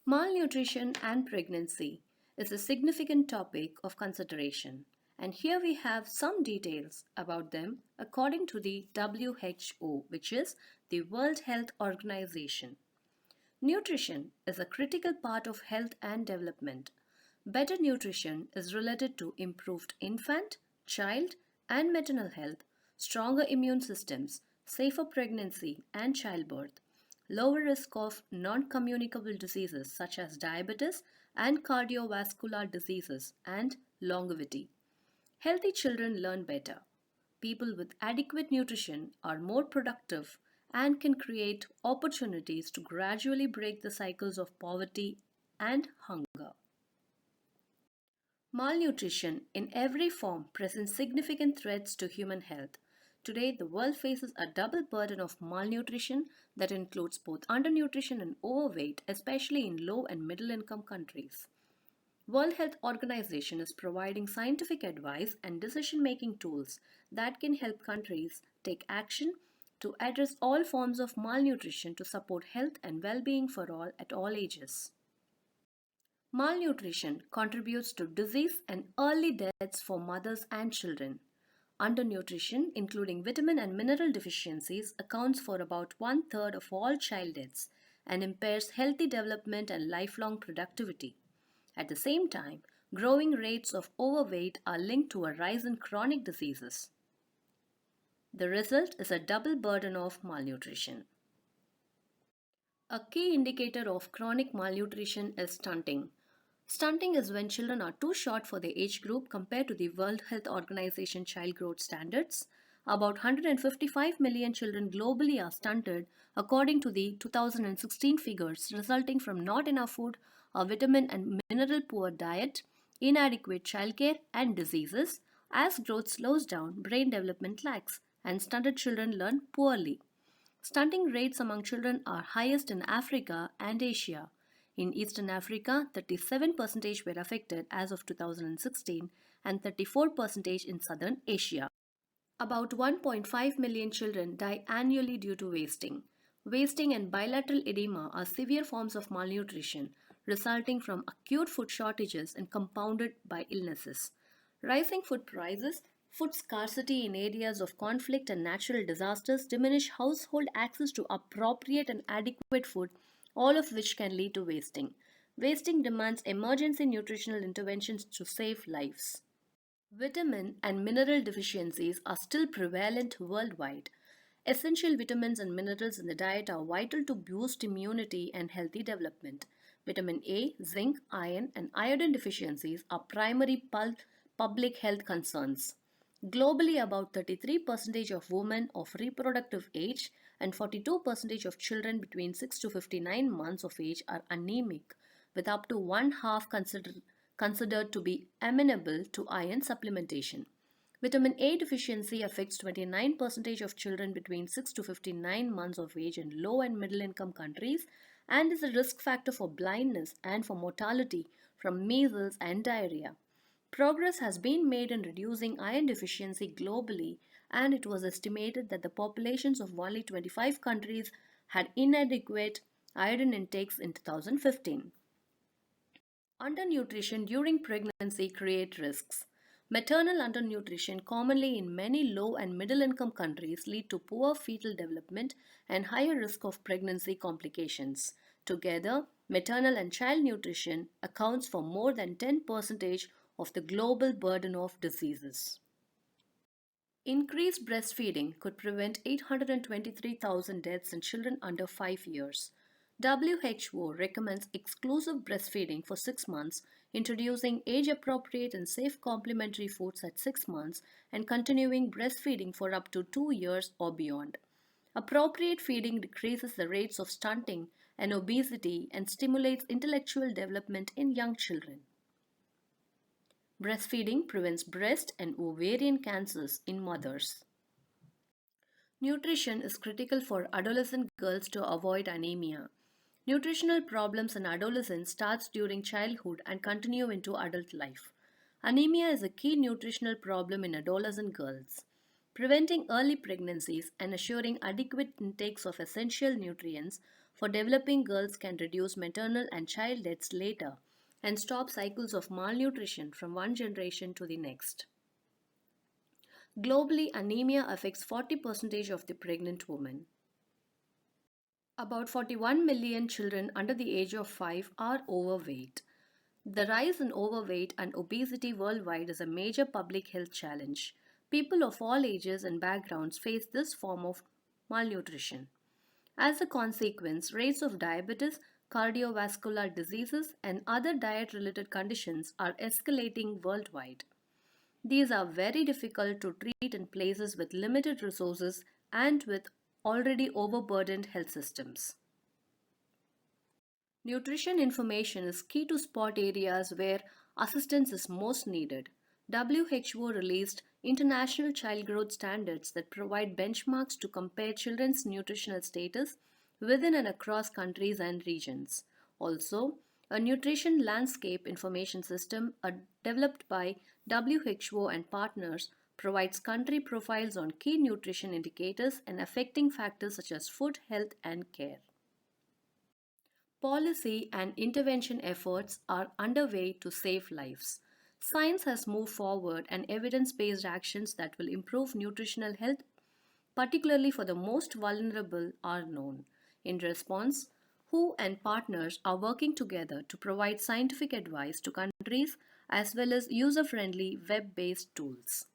Malnutrition and pregnancy is a significant topic of consideration, and here we have some details about them according to the WHO, which is the World Health Organization. Nutrition is a critical part of health and development. Better nutrition is related to improved infant, child, and maternal health, stronger immune systems, safer pregnancy and childbirth, lower risk of non communicable diseases such as diabetes and cardiovascular diseases, and longevity. Healthy children learn better. People with adequate nutrition are more productive and can create opportunities to gradually break the cycles of poverty and hunger. Malnutrition in every form presents significant threats to human health. Today, the world faces a double burden of malnutrition that includes both undernutrition and overweight, especially in low and middle income countries. World Health Organization is providing scientific advice and decision-making tools that can help countries take action to address all forms of malnutrition to support health and well-being for all at all ages. Malnutrition contributes to disease and early deaths for mothers and children. Undernutrition, including vitamin and mineral deficiencies, accounts for about one-third of all child deaths and impairs healthy development and lifelong productivity. At the same time, growing rates of overweight are linked to a rise in chronic diseases. The result is a double burden of malnutrition. A key indicator of chronic malnutrition is stunting. Stunting is when children are too short for their age group compared to the World Health Organization child growth standards. About 155 million children globally are stunted according to the 2016 figures, resulting from not enough food, a vitamin and mineral poor diet, inadequate childcare, and diseases. As growth slows down, brain development lags, and stunted children learn poorly. Stunting rates among children are highest in Africa and Asia. In Eastern Africa, 37% were affected as of 2016 and 34% in Southern Asia. About 1.5 million children die annually due to wasting. Wasting and bilateral edema are severe forms of malnutrition, resulting from acute food shortages and compounded by illnesses. Rising food prices, food scarcity in areas of conflict and natural disasters diminish household access to appropriate and adequate food, all of which can lead to wasting. Wasting demands emergency nutritional interventions to save lives. Vitamin and mineral deficiencies are still prevalent worldwide. Essential vitamins and minerals in the diet are vital to boost immunity and healthy development. Vitamin A, zinc, iron, and iodine deficiencies are primary public health concerns. Globally, about 33% of women of reproductive age and 42% of children between 6 to 59 months of age are anemic, with up to one half considered to be amenable to iron supplementation. Vitamin A deficiency affects 29% of children between 6 to 59 months of age in low and middle income countries and is a risk factor for blindness and for mortality from measles and diarrhea. Progress has been made in reducing iron deficiency globally, and it was estimated that the populations of only 25 countries had inadequate iron intakes in 2015. Undernutrition during pregnancy creates risks. Maternal undernutrition, commonly in many low and middle income countries, lead to poor fetal development and higher risk of pregnancy complications. Together, maternal and child nutrition accounts for more than 10% of the global burden of diseases. Increased breastfeeding could prevent 823,000 deaths in children under 5 years. WHO recommends exclusive breastfeeding for 6 months, introducing age-appropriate and safe complementary foods at 6 months, and continuing breastfeeding for up to 2 years or beyond. Appropriate feeding decreases the rates of stunting and obesity and stimulates intellectual development in young children. Breastfeeding prevents breast and ovarian cancers in mothers. Nutrition is critical for adolescent girls to avoid anemia. Nutritional problems in adolescence starts during childhood and continue into adult life. Anemia is a key nutritional problem in adolescent girls. Preventing early pregnancies and assuring adequate intakes of essential nutrients for developing girls can reduce maternal and child deaths later and stop cycles of malnutrition from one generation to the next. Globally, anemia affects 40% of the pregnant women. About 41 million children under the age of 5 are overweight. The rise in overweight and obesity worldwide is a major public health challenge. People of all ages and backgrounds face this form of malnutrition. As a consequence, rates of diabetes, cardiovascular diseases, and other diet related conditions are escalating worldwide. These are very difficult to treat in places with limited resources and with already overburdened health systems. Nutrition information is key to spot areas where assistance is most needed. WHO released International Child Growth Standards that provide benchmarks to compare children's nutritional status within and across countries and regions. Also, a nutrition landscape information system developed by WHO and partners provides country profiles on key nutrition indicators and affecting factors such as food, health, and care. Policy and intervention efforts are underway to save lives. Science has moved forward and evidence based actions that will improve nutritional health, particularly for the most vulnerable, are known. In response, WHO and partners are working together to provide scientific advice to countries as well as user friendly web based tools.